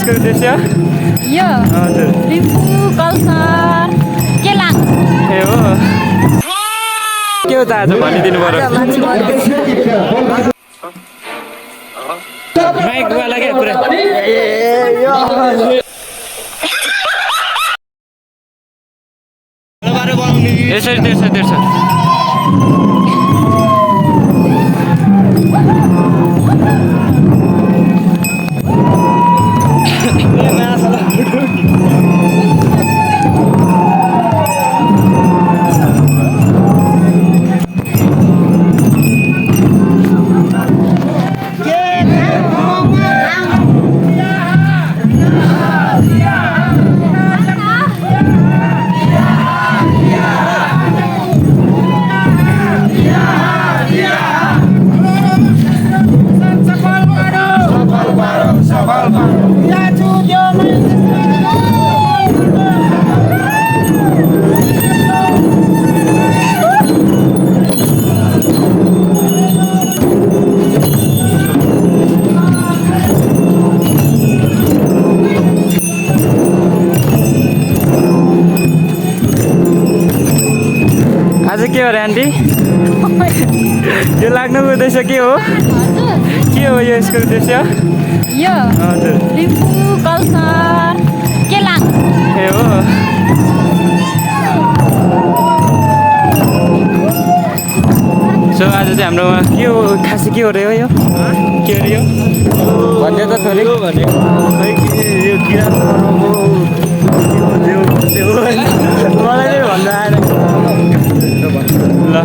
यसको उद्देश्य यो हजुर लिम्बू कल्चर केलाङ ए हो के हो त आज भनिदिनु पर्यो माइकवाला क्या पुरा यसरी तेर्छ आज के हो र आन्टी यो लाग्नुको उद्देश्य के हो यो यसको उद्देश्य यो हजुर लिम्बू कल्चर केलाङ ए हो सो आज चाहिँ हाम्रोमा के हो खासै के हो र यो के हो यो भन्दै त थोरै भने यो किरा मलाई नै भन्दा आएन ल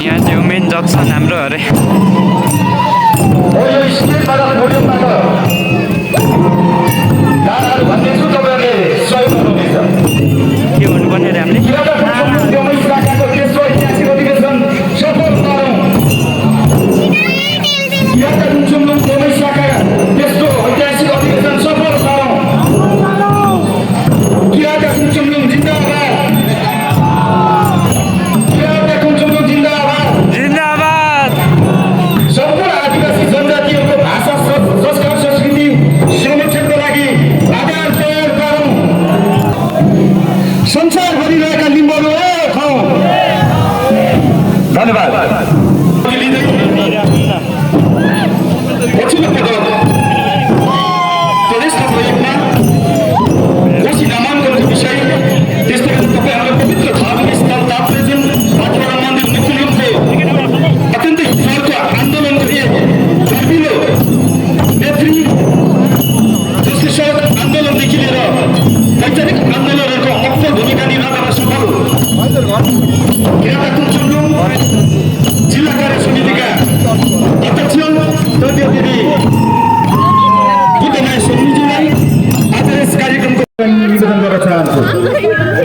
यहाँ चाहिँ मेन जक्सन हाम्रो अरे के भन्नुपर्ने अरे हामीले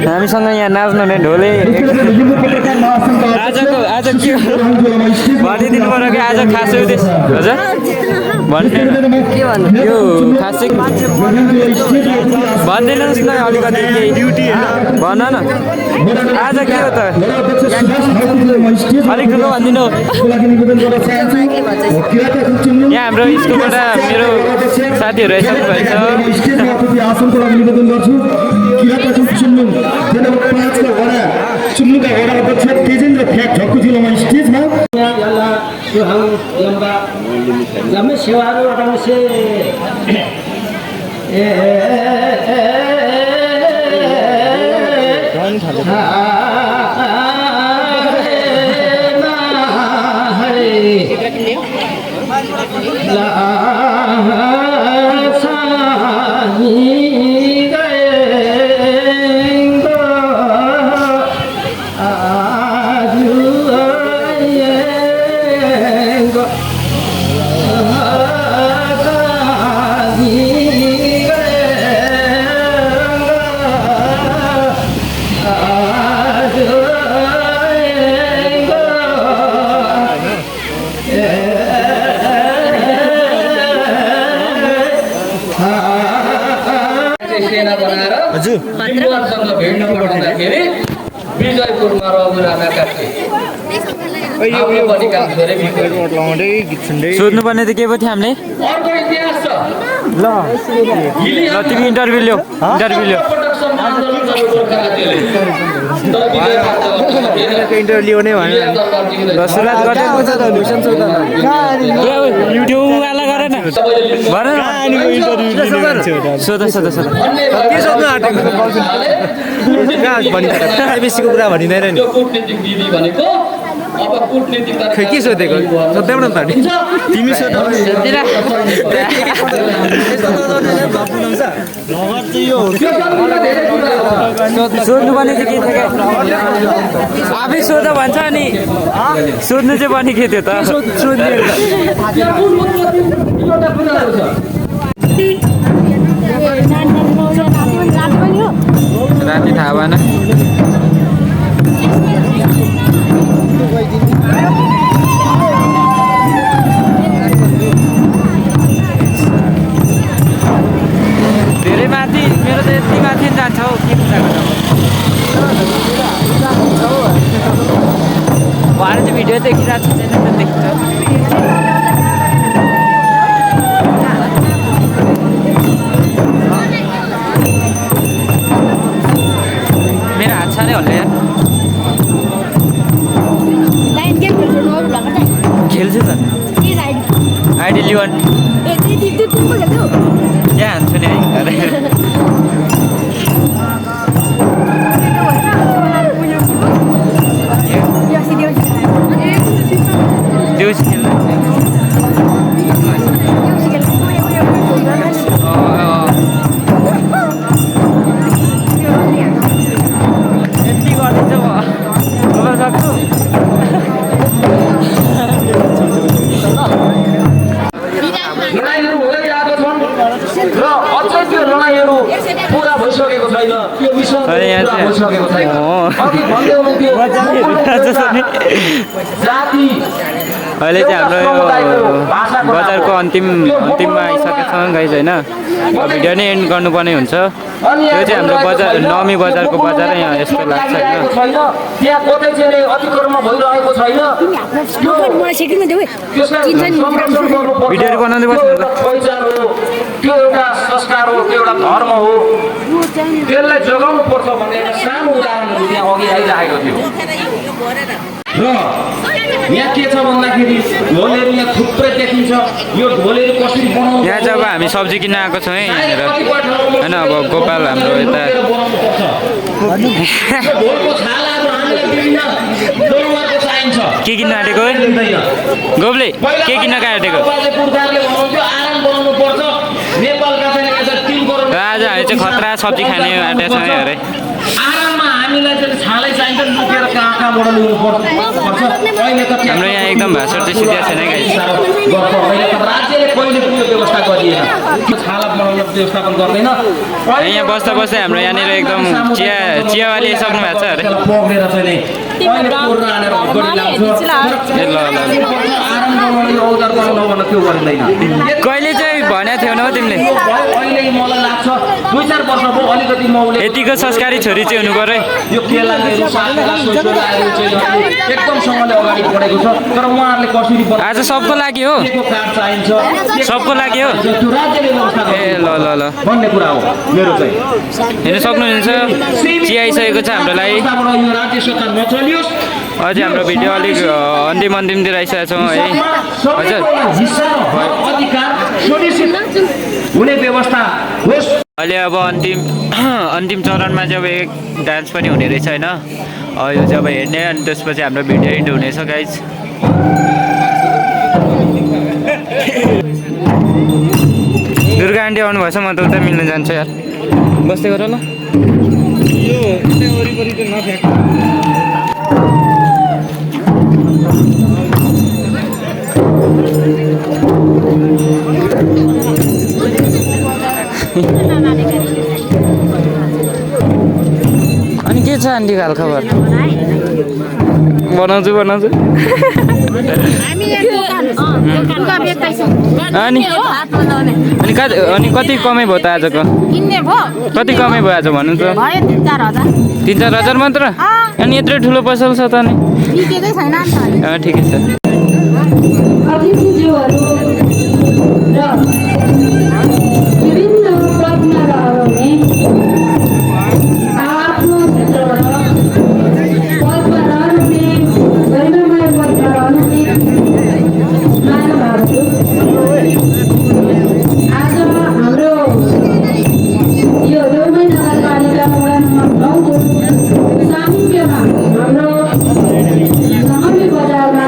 हामीसँग यहाँ नाच्नु ढोले आज के भनिदिनु पर्यो कि आज खासै उद्देश्य हजुर भन्ने के भन्नु यो खासै भनिदिनुहोस् न अलिकति ड्युटी भन न आज के हो त अलिक ठुलो भनिदिनु यहाँ हाम्रो स्कुलबाट मेरो साथीहरू आइसक्नु भएछ चुम्नुका वडा अध्यक्ष तेजेन्द्र फ्याक ढक्कु जिल्लामा स्टेजमा यो हम लम्बा जम्मे सेवाहरू अटाउँछ सेना बनाएर लिम्बुहरूसँग भेट्न पठाउँदाखेरि विजयपुरमा रघुराजा काट्थे आफ्नो पनि काम धेरै बिग्रियो। सोध्नुपर्ने त के पो थियो हामीले अर्को इतिहास छ ल तिमी इन्टरभ्यू ल्याऊ इन्टरभ्यू ल्याऊ इन्टरभ्यू ल्याउने भने ल सुरुवात गर्दै युट्युबवाला गर न भन सोध सोध सोध के सोध्नु आँटेको कहाँ भनिँदैन कुरा भनिँदैन नि खै के सोधेको सोध्दैमा न त नि तिमी सोध सोध्नुपर्ने चाहिँ के थियो क्या आफै सोध भन्छ अनि सोध्नु चाहिँ पनि के थियो त राति थाहा भएन धेरै माथि मेरो त यति माथि जान्छ हौ के कुरा भएर चाहिँ भिडियो देखिरहेको छैन त देखिन्छ मेरो हात साह्रै हल्ला यार खेल्छु त आइडी लिवन यहाँ हान्छु नि है देउसी खेल्नु यति गरिदिन्छ म गर्न सक्छु लडाइँहरू हुँदै आएको छन् र अझै त्यो लडाइँहरू पुरा भइसकेको छैन त्यो विषय पुरा भइसकेको छैन अघि भन्दै हुनुहुन्थ्यो जाति अहिले चाहिँ हाम्रो यो बजारको अन्तिममा आइसकेको छ गाइज होइन भिडियो नै एन्ड गर्नुपर्ने हुन्छ यो चाहिँ हाम्रो बजार नमी बजारको बजार यहाँ यस्तो लाग्छ होइन त्यहाँ कतै चाहिँ अतिक्रमण भइरहेको छैन भिडियोहरू बनाउँदै बस्नु पहिचान हो त्यो एउटा संस्कार हो त्यो एउटा धर्म हो त्यसलाई जोगाउनु पर्छ भन्ने एउटा सानो उदाहरणहरू त्यहाँ अघि आइरहेको थियो र यहाँ के छ भन्दाखेरि ढोलहरू यहाँ थुप्रै देखिन्छ यो ढोलहरू कसरी बनाउँछ यहाँ जब हामी सब्जी किन्न आएको छौँ है यहाँनिर होइन अब गोपाल हाम्रो यता ढोलको छालाहरू हामीलाई विभिन्न जनावरको चाहिन्छ के किन्न आँटेको गोबले के किन्न आँटेको पुर्खाहरूले भन्नुहुन्थ्यो आराम बनाउनु पर्छ नेपालका चाहिँ यता 3 करोड आज हामी चाहिँ खतरा सब्जी खाने आँटेको छौँ है अरे आराममा हामीलाई चाहिँ छालै चाहिन्छ लुकेर कहाँबाट ल्याउनु पर्छ अहिले त हाम्रो यहाँ एकदम भाषा चाहिँ सिधा छैन गाइस राज्यले कहिले पनि यो व्यवस्था गरिएन छाला बनाउन व्यवस्थापन गर्दैन यहाँ बस्दा बस्दै हाम्रो यहाँनिर एकदम चियावाली सक्नु भएको छ अरे पक्रेर चाहिँ अहिले कोर्न हानेर गरी लाग्छ ए ल आराम बनाउन यो औजार बनाउन भनेर त्यो गरिँदैन कहिले चाहिँ भनेको थियौ न हौ तिमीले अहिले मलाई लाग्छ 2-4 वर्ष भयो अलिकति मौले यतिको संस्कारी छोरी चाहिँ हुनु पर्यो यो केलाहरू साकेला सोइसोलाहरू चाहिँ एकदमसँगले अगाडि बढेको छ तर उहाँहरूले कसरी आज सबको लागि हो बनाएको कार्ड चाहिन्छ सबको लागि हो त्यो राज्यले व्यवस्था ए ल भन्ने कुरा हो मेरो चाहिँ हेर्नु सक्नुहुन्छ चिया आइसकेको छ हाम्रो लागि यो राज्य सरकार नचलियोस् अझै हाम्रो भिडियो अलिक अन्तिमतिर आइसकेको छौँ है हजुर अधिकार सुनिश्चित हुने व्यवस्था होस् अहिले अब अन्तिम चरणमा जब एक डान्स पनि हुने रहेछ होइन यो जब हेर्ने अनि त्यसपछि हाम्रो भिडियो एन्ड हुनेछ गाइज दुर्गा आन्टी आउनु भएछ म त उता मिल्नु जान्छु यार बस्दै गर ल अनि के छ आन्टी हालखबर बनाउँछु अनि अनि कति कमाइ भयो त आजको कति कमाइ भयो आज भन्नु त 3-4 हजार मात्र अनि यत्रो ठुलो पसल छ त अनि ठिकै छ अतिथिज्यूहरू र विभिन्न पदमा रहने आफ्नो क्षेत्रबाट पदमा रहने गैरमय पदमा रहने महानुभावहरू आज हाम्रो यो देउमै नगरपालिका वडा नम्बर 9 को सामिप्यमा हाम्रो नहमी बजारमा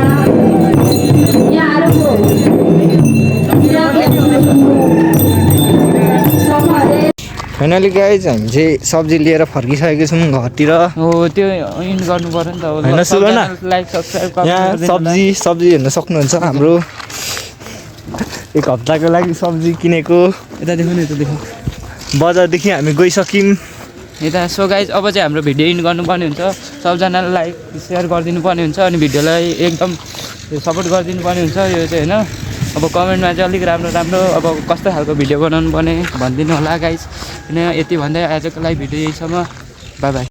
फाइनली गाइज हामी चाहिँ सब्जी लिएर फर्किसकेको छौँ घरतिर हो त्यो इन गर्नु पर्यो नि त अब होइन सुन न लाइक सब्स्क्राइब यहाँ सब्जी हेर्न सक्नुहुन्छ हाम्रो एक हप्ताको लागि सब्जी किनेको यता देखो न यता देखो बजारदेखि हामी गइसक्यौँ यता सो गाइज अब चाहिँ हाम्रो भिडियो इन गर्नुपर्ने हुन्छ सबजनालाई लाइक सेयर गरिदिनु पर्ने हुन्छ अनि भिडियोलाई एकदम सपोर्ट गरिदिनु पर्ने हुन्छ यो चाहिँ होइन अब कमेन्टमा चाहिँ अलिक राम्रो अब कस्तो खालको भिडियो बनाउनु पर्ने भनिदिनु होला गाइज होइन यति भन्दै आजको लागि भिडियो यहीसम्म बाई बाई